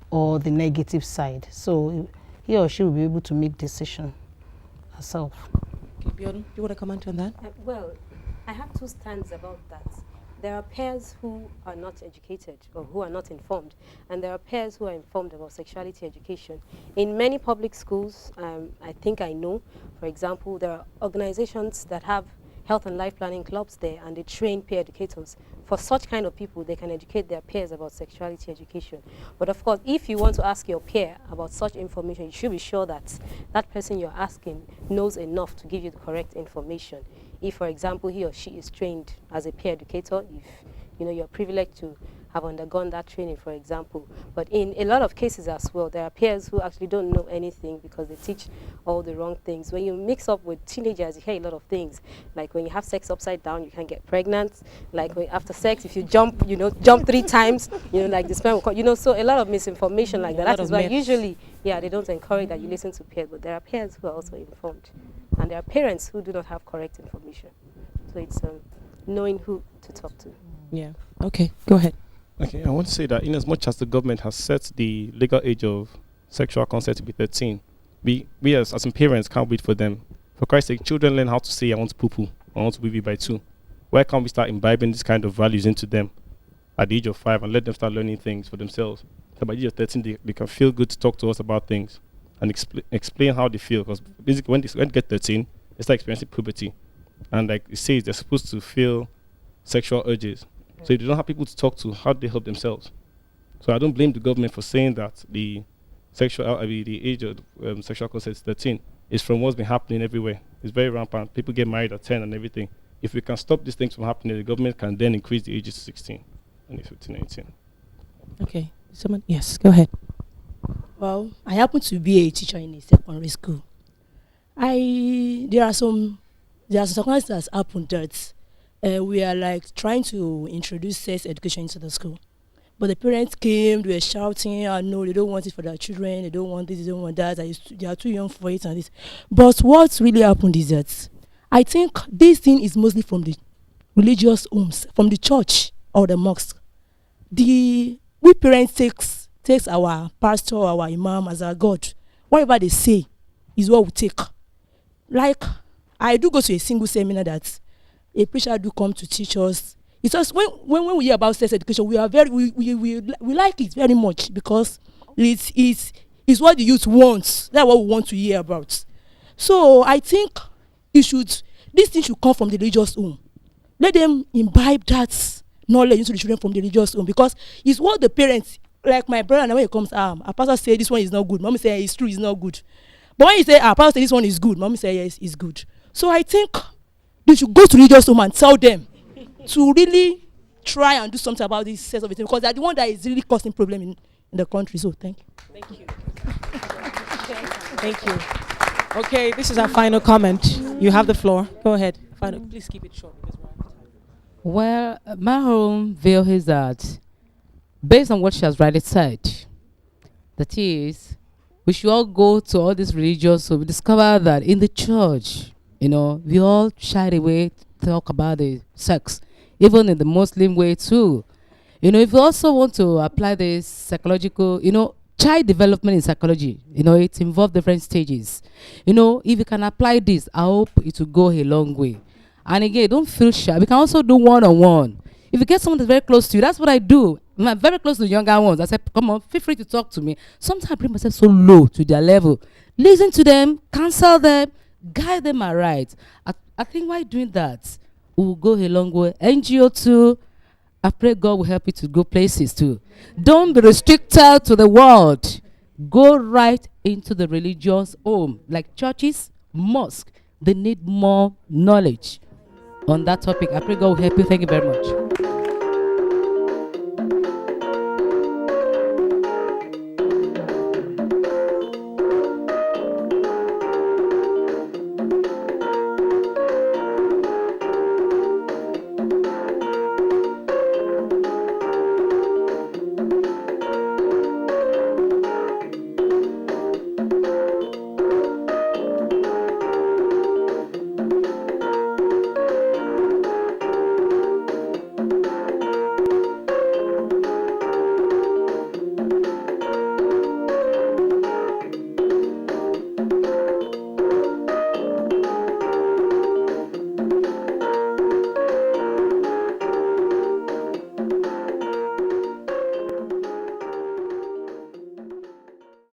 or the negative side. So he or she will be able to make decision herself. Okay, Bjorn, do you want to comment on that? Well, I have two stands about that. There are peers who are not educated or who are not informed, and there are peers who are informed about sexuality education. In many public schools, I think I know, for example, there are organizations that have health and life planning clubs there, and they train peer educators. For such kind of people, they can educate their peers about sexuality education. But of course, if you want to ask your peer about such information, you should be sure that that person you're asking knows enough to give you the correct information. If, for example, he or she is trained as a peer educator, if you're privileged to have undergone that training, for example. But in a lot of cases as well, there are peers who actually don't know anything because they teach all the wrong things. When you mix up with teenagers, you hear a lot of things. Like when you have sex upside down, you can get pregnant. Like after sex, if you jump 3 times, like the sperm will come. So a lot of misinformation like that. That is why usually, they don't encourage that you listen to peers. But there are peers who are also informed. And there are parents who do not have correct information. So it's knowing who to talk to. Yeah. Okay, go ahead. Okay, I want to say that in as much as the government has set the legal age of sexual consent to be 13, we as parents can't wait for them. For Christ's sake, children learn how to say, I want to poo-poo, I want to wee-wee by 2. Why can't we start imbibing this kind of values into them at the age of 5 and let them start learning things for themselves? So by the age of 13, they can feel good to talk to us about things and explain how they feel. Because basically, when they get 13, they start experiencing puberty. And like it says, they're supposed to feel sexual urges. So if they don't have people to talk to, how do they help themselves? So I don't blame the government for saying that the age of sexual consent is 13. It's from what's been happening everywhere. It's very rampant. People get married at 10 and everything. If we can stop these things from happening, the government can then increase the ages to 16 and 15, 18. Okay. Someone? Yes, go ahead. Well, I happen to be a teacher in a secondary school. There are some circumstances that happened that we are like trying to introduce sex education into the school. But the parents came, they were shouting, no, they don't want it for their children, they don't want this, they don't want that, they are too young for it and this. But what really happened is that I think this thing is mostly from the religious homes, from the church or the mosque. We parents takes our pastor, our imam as our God. Whatever they say is what we take. Like, I do go to a single seminar that a preacher do come to teach us. It's just when we hear about sex education, we like it very much because it's what the youth wants. That's what we want to hear about. So I think this thing should come from the religious home. Let them imbibe that knowledge into the children from the religious home because it's what the parents, like my brother, when he comes, a pastor say this one is not good. Mommy say it's true, it's not good. But when you say, pastor say this one is good, mommy say yes, it's good. So I think they should go to religious home and tell them to really try and do something about this sex of it because they're the one that is really causing problem in the country. So thank you. Thank you. Thank you. Okay, this is our final comment. You have the floor. Go ahead. Please keep it short. Well, my own view is that, based on what she has rightly said, that is, we should all go to all these religions so we discover that in the church, we all shied away to talk about the sex, even in the Muslim way too. If you also want to apply this psychological, child development in psychology, it involves different stages. If you can apply this, I hope it will go a long way. And again, don't feel shy. We can also do one-on-one. If you get someone that's very close to you, that's what I do. I'm very close to the younger ones. I say, come on, feel free to talk to me. Sometimes I bring myself so low to their level. Listen to them, counsel them, guide them aright. I think while doing that, we will go a long way. NGO too, I pray God will help you to go places too. Don't be restricted to the world. Go right into the religious home, like churches, mosques. They need more knowledge on that topic. I pray God will help you. Thank you very much.